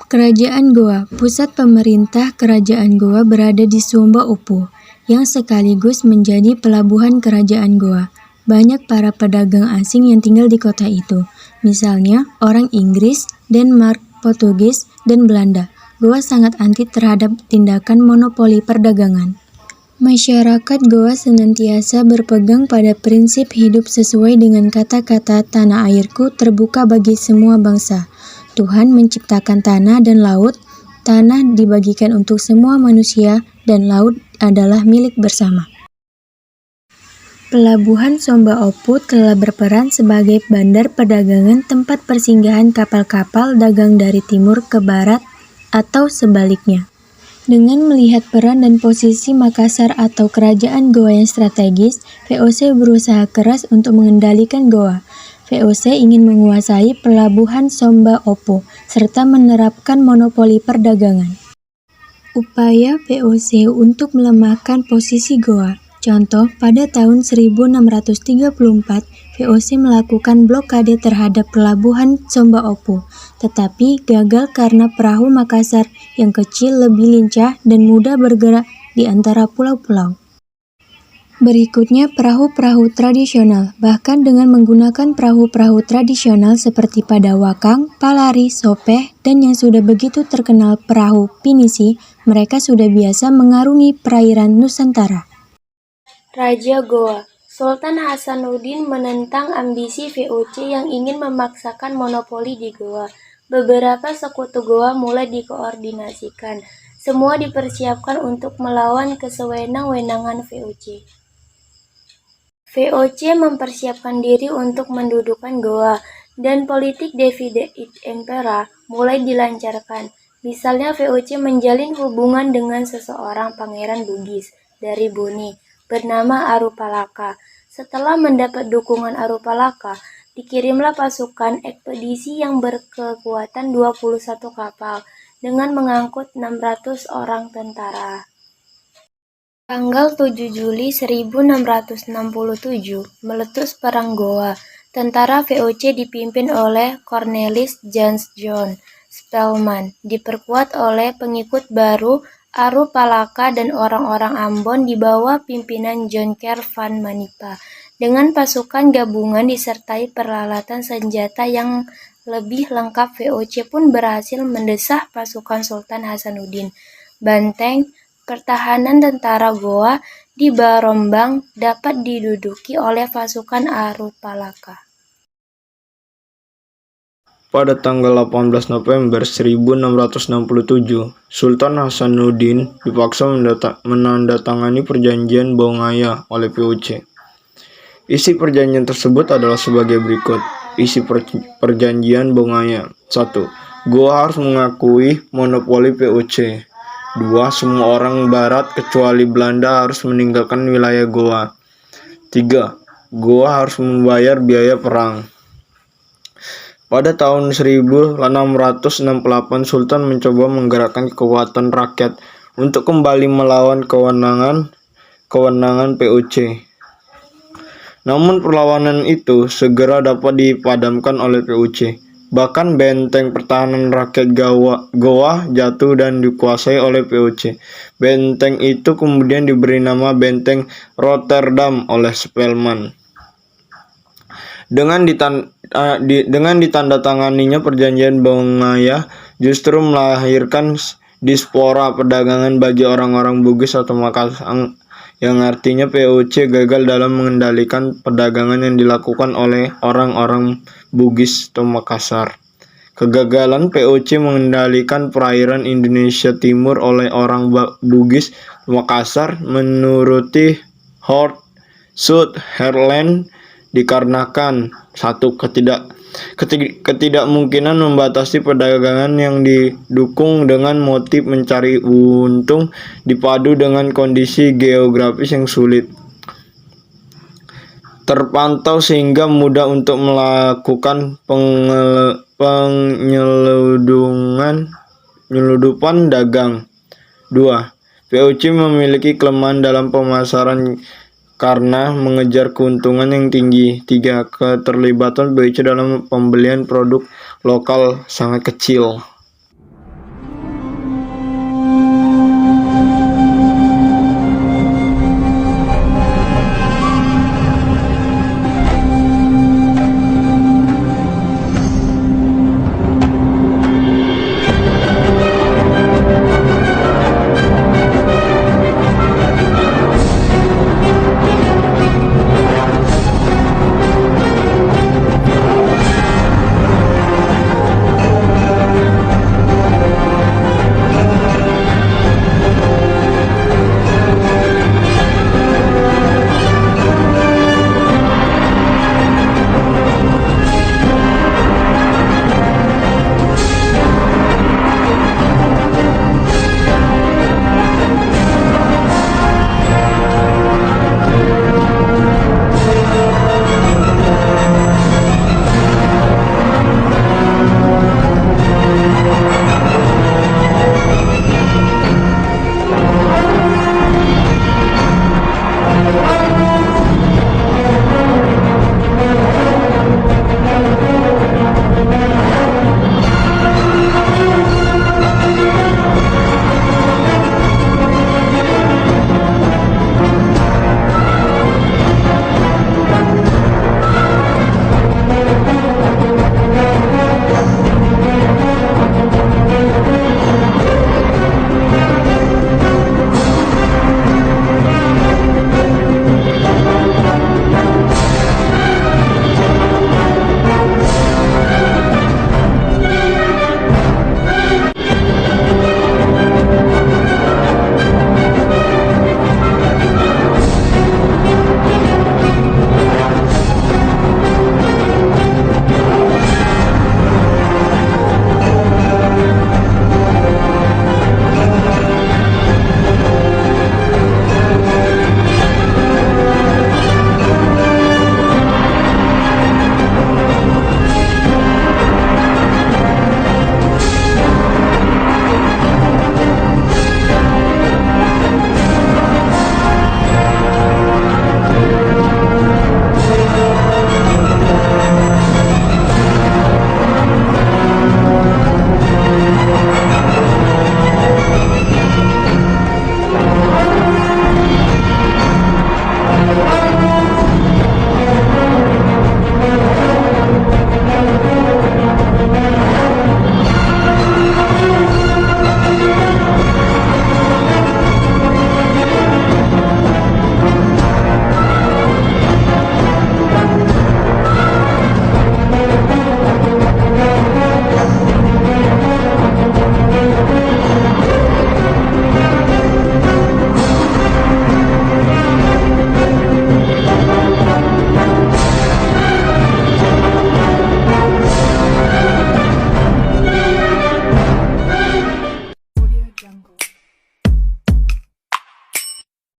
Kerajaan Goa. Pusat pemerintah Kerajaan Goa berada di Sumba Opu, yang sekaligus menjadi pelabuhan Kerajaan Goa. Banyak para pedagang asing yang tinggal di kota itu, misalnya orang Inggris, Denmark, Portugis, dan Belanda. Goa sangat anti terhadap tindakan monopoli perdagangan. Masyarakat Goa senantiasa berpegang pada prinsip hidup sesuai dengan kata-kata tanah airku terbuka bagi semua bangsa. Tuhan menciptakan tanah dan laut. Tanah dibagikan untuk semua manusia dan laut adalah milik bersama. Pelabuhan Sumba Opu telah berperan sebagai bandar perdagangan, tempat persinggahan kapal-kapal dagang dari timur ke barat atau sebaliknya. Dengan melihat peran dan posisi Makassar atau kerajaan Goa yang strategis, VOC berusaha keras untuk mengendalikan Goa. VOC ingin menguasai pelabuhan Sumba Opu serta menerapkan monopoli perdagangan. Upaya VOC untuk melemahkan posisi Goa. Contoh, pada tahun 1634, VOC melakukan blokade terhadap pelabuhan Sumba Opu, tetapi gagal karena perahu Makassar yang kecil lebih lincah dan mudah bergerak di antara pulau-pulau. Berikutnya perahu-perahu tradisional. Bahkan dengan menggunakan perahu-perahu tradisional seperti pada Wakang, Palari, Sopeh, dan yang sudah begitu terkenal perahu pinisi, mereka sudah biasa mengarungi perairan Nusantara. Raja Goa. Sultan Hasanuddin menentang ambisi VOC yang ingin memaksakan monopoli di Goa. Beberapa sekutu Goa mulai dikoordinasikan. Semua dipersiapkan untuk melawan kesewenang-wenangan VOC. VOC mempersiapkan diri untuk mendudukan Goa, dan politik divide et impera mulai dilancarkan. Misalnya VOC menjalin hubungan dengan seseorang pangeran Bugis dari Buni bernama Arupalaka. Setelah mendapat dukungan Arupalaka, dikirimlah pasukan ekspedisi yang berkekuatan 21 kapal dengan mengangkut 600 orang tentara. Tanggal 7 Juli 1667, meletus Perang Goa. Tentara VOC dipimpin oleh Cornelis Jansz John Spelman, diperkuat oleh pengikut baru Arupalaka dan orang-orang Ambon di bawah pimpinan John Kerr van Manipa. Dengan pasukan gabungan disertai peralatan senjata yang lebih lengkap, VOC pun berhasil mendesah pasukan Sultan Hasanuddin. Banteng pertahanan tentara Goa di Barombang dapat diduduki oleh pasukan Arupalaka. Pada tanggal 18 November 1667, Sultan Hasanuddin dipaksa menandatangani perjanjian Bongaya oleh VOC. Isi perjanjian tersebut adalah sebagai berikut. Isi perjanjian Bongaya. 1. Goa harus mengakui monopoli VOC. 2. Semua orang barat kecuali Belanda harus meninggalkan wilayah Goa. 3. Goa harus membayar biaya perang. Pada tahun 1668, Sultan mencoba menggerakkan kekuatan rakyat untuk kembali melawan kewenangan VOC. Namun perlawanan itu segera dapat dipadamkan oleh VOC. Bahkan benteng pertahanan rakyat Goa jatuh dan dikuasai oleh VOC. Benteng itu kemudian diberi nama Benteng Rotterdam oleh Spelman. Dengan ditandatanganinya perjanjian Bongaya justru melahirkan diaspora perdagangan bagi orang-orang Bugis atau Makassar, yang artinya VOC gagal dalam mengendalikan perdagangan yang dilakukan oleh orang-orang Bugis atau Makassar. Kegagalan VOC mengendalikan perairan Indonesia Timur oleh orang Bugis Makassar menuruti Howard Sutherland dikarenakan 1. Ketidakmungkinan membatasi perdagangan yang didukung dengan motif mencari untung dipadu dengan kondisi geografis yang sulit terpantau sehingga mudah untuk melakukan penyeludupan dagang. 2. VOC memiliki kelemahan dalam pemasaran karena mengejar keuntungan yang tinggi. 3. Keterlibatan VOC dalam pembelian produk lokal sangat kecil.